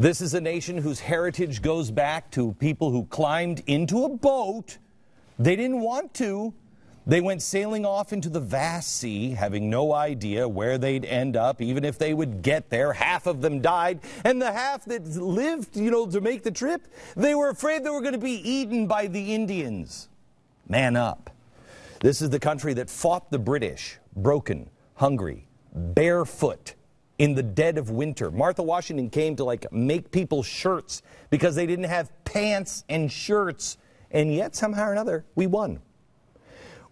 This is a nation whose heritage goes back to people who climbed into a boat. They didn't want to. They went sailing off into the vast sea, having no idea where they'd end up, even if they would get there. Half of them died, and the half that lived, to make the trip, they were afraid they were going to be eaten by the Indians. Man up. This is the country that fought the British, broken, hungry, barefoot, in the dead of winter. Martha Washington came to make people shirts because they didn't have pants and shirts. And yet, somehow or another, we won.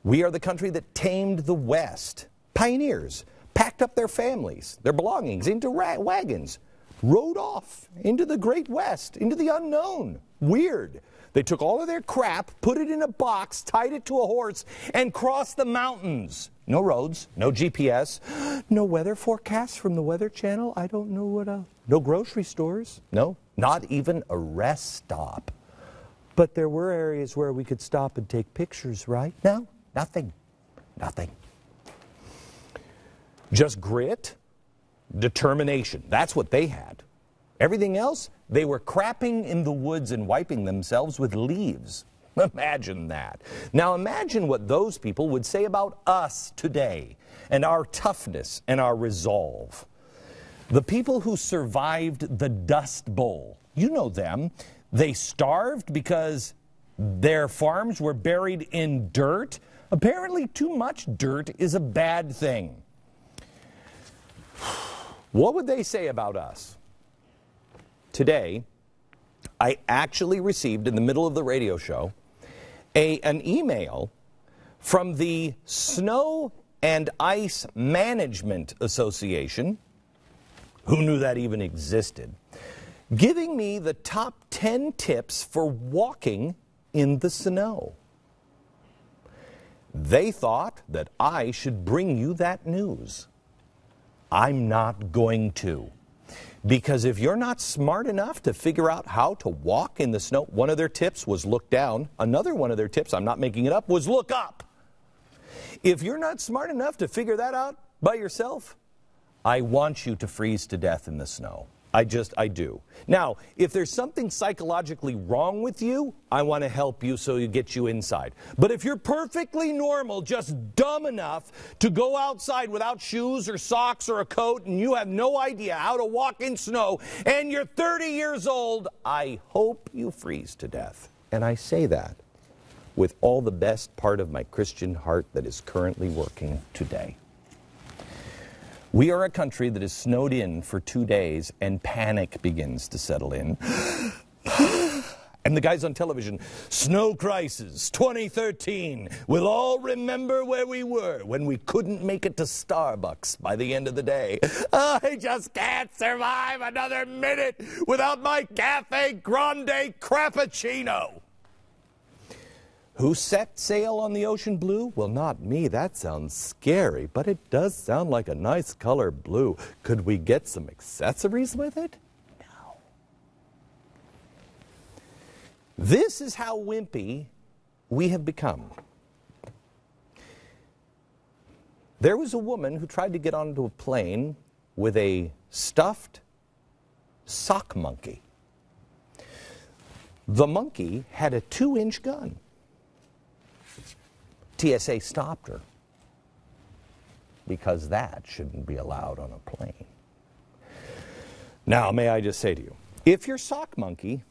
We are the country that tamed the West. Pioneers packed up their families, their belongings into wagons, rode off into the great West, into the unknown. Weird. They took all of their crap, put it in a box, tied it to a horse, and crossed the mountains. No roads, no GPS, no weather forecasts from the Weather Channel. I don't know what else. No grocery stores. No, not even a rest stop. But there were areas where we could stop and take pictures, right? No, nothing. Nothing. Just grit, determination. That's what they had. Everything else, they were crapping in the woods and wiping themselves with leaves. Imagine that. Now imagine what those people would say about us today and our toughness and our resolve. The people who survived the Dust Bowl, you know them. They starved because their farms were buried in dirt. Apparently too much dirt is a bad thing. What would they say about us? Today, I actually received, in the middle of the radio show, an email from the Snow and Ice Management Association, who knew that even existed, giving me the top 10 tips for walking in the snow. They thought that I should bring you that news. I'm not going to. Because if you're not smart enough to figure out how to walk in the snow, one of their tips was look down. Another one of their tips, I'm not making it up, was look up. If you're not smart enough to figure that out by yourself, I want you to freeze to death in the snow. I do. Now, if there's something psychologically wrong with you, I want to help you so you get you inside. But if you're perfectly normal, just dumb enough to go outside without shoes or socks or a coat, and you have no idea how to walk in snow, and you're 30 years old, I hope you freeze to death. And I say that with all the best part of my Christian heart that is currently working today. We are a country that is snowed in for 2 days and panic begins to settle in. And the guys on television, Snow Crisis 2013, we'll all remember where we were when we couldn't make it to Starbucks by the end of the day. I just can't survive another minute without my Cafe Grande Crappuccino. Who set sail on the ocean blue? Well, not me. That sounds scary, but it does sound like a nice color blue. Could we get some accessories with it? No. This is how wimpy we have become. There was a woman who tried to get onto a plane with a stuffed sock monkey. The monkey had a 2-inch gun. TSA stopped her because that shouldn't be allowed on a plane. Now, may I just say to you, if your sock monkey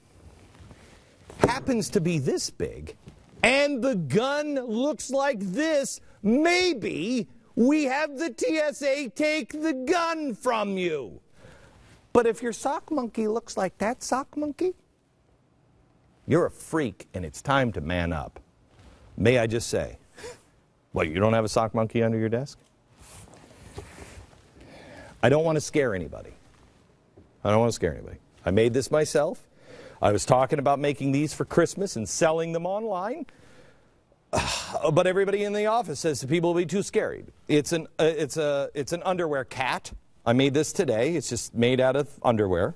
happens to be this big and the gun looks like this, maybe we have the TSA take the gun from you. But if your sock monkey looks like that sock monkey, you're a freak and it's time to man up. May I just say, what, you don't have a sock monkey under your desk? I don't want to scare anybody. I don't want to scare anybody. I made this myself. I was talking about making these for Christmas and selling them online. But everybody in the office says the people will be too scared. It's an underwear cat. I made this today. It's just made out of underwear.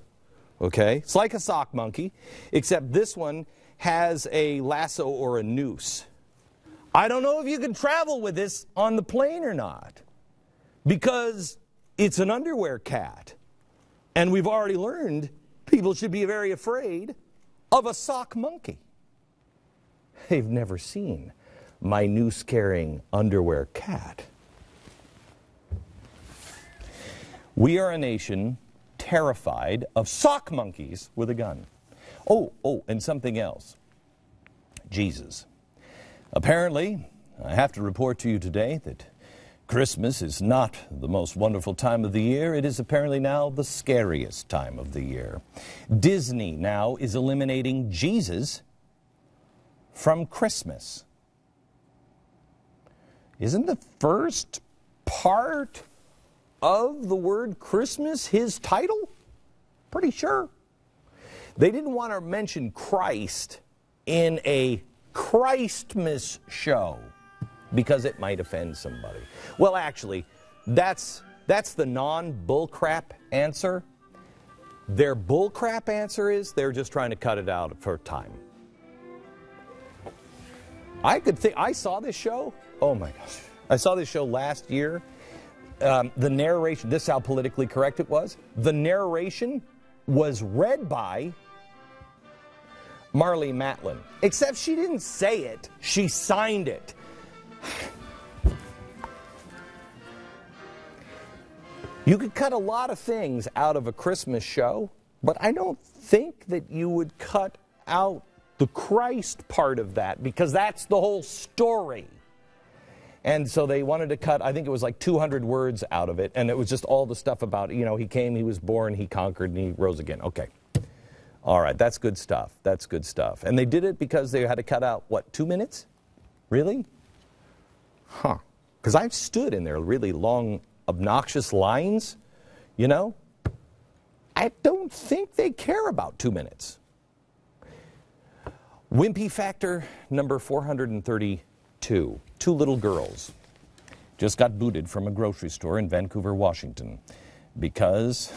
Okay? It's like a sock monkey, except this one has a lasso or a noose. I don't know if you can travel with this on the plane or not, because it's an underwear cat. And we've already learned People should be very afraid of a sock monkey. They've never seen my noose-carrying underwear cat. We are a nation terrified of sock monkeys with a gun. Oh, and something else. Jesus. Apparently, I have to report to you today that Christmas is not the most wonderful time of the year. It is apparently now the scariest time of the year. Disney now is eliminating Jesus from Christmas. Isn't the first part of the word Christmas his title? Pretty sure. They didn't want to mention Christ in a Christmas show because it might offend somebody. Well, actually, that's the non-bullcrap answer. Their bullcrap answer is they're just trying to cut it out for time. I saw this show. Oh my gosh. I saw this show last year. The narration, this is how politically correct it was. The narration was read by Marlee Matlin. Except she didn't say it. She signed it. You could cut a lot of things out of a Christmas show, but I don't think that you would cut out the Christ part of that, because that's the whole story. And so they wanted to cut, I think it was like 200 words out of it, and it was just all the stuff about, he came, he was born, he conquered, and he rose again. Okay. All right, that's good stuff. That's good stuff. And they did it because they had to cut out, 2 minutes? Really? Huh. Because I've stood in there really long, obnoxious lines, I don't think they care about 2 minutes. Wimpy factor number 432. Two little girls just got booted from a grocery store in Vancouver, Washington, because,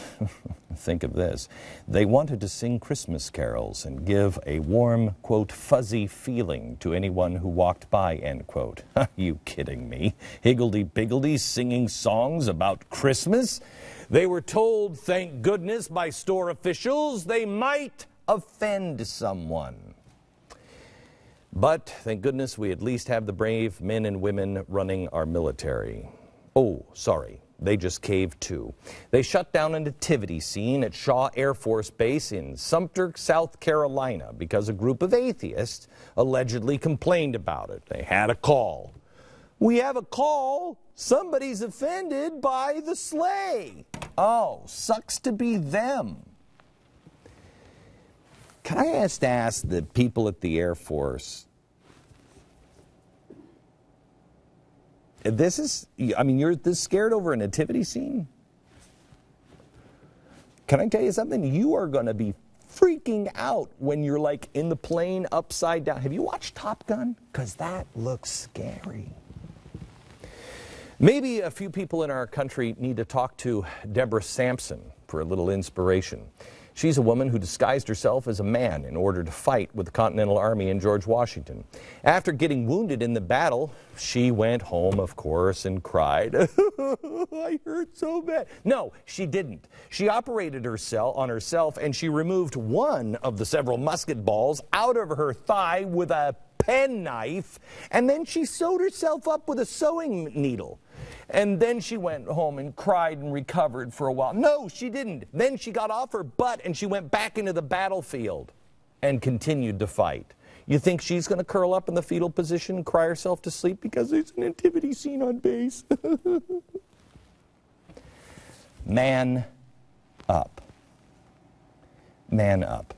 think of this, they wanted to sing Christmas carols and give a warm, quote, fuzzy feeling to anyone who walked by, end quote. Are you kidding me? Higgledy-piggledy singing songs about Christmas? They were told, thank goodness, by store officials they might offend someone. But, thank goodness, we at least have the brave men and women running our military. Oh, sorry, they just caved too. They shut down a nativity scene at Shaw Air Force Base in Sumter, South Carolina, because a group of atheists allegedly complained about it. They had a call. We have a call. Somebody's offended by the sleigh. Oh, sucks to be them. Can I ask the people at the Air Force, you're this scared over a nativity scene? Can I tell you something? You are going to be freaking out when you're like in the plane upside down. Have you watched Top Gun? Because that looks scary. Maybe a few people in our country need to talk to Deborah Sampson for a little inspiration. She's a woman who disguised herself as a man in order to fight with the Continental Army in George Washington. After getting wounded in the battle, she went home, of course, and cried. I hurt so bad. No, she didn't. She operated on herself, and she removed one of the several musket balls out of her thigh with a penknife, and then she sewed herself up with a sewing needle. And then she went home and cried and recovered for a while. No, she didn't. Then she got off her butt and she went back into the battlefield and continued to fight. You think she's going to curl up in the fetal position and cry herself to sleep because there's a nativity scene on base? Man up. Man up.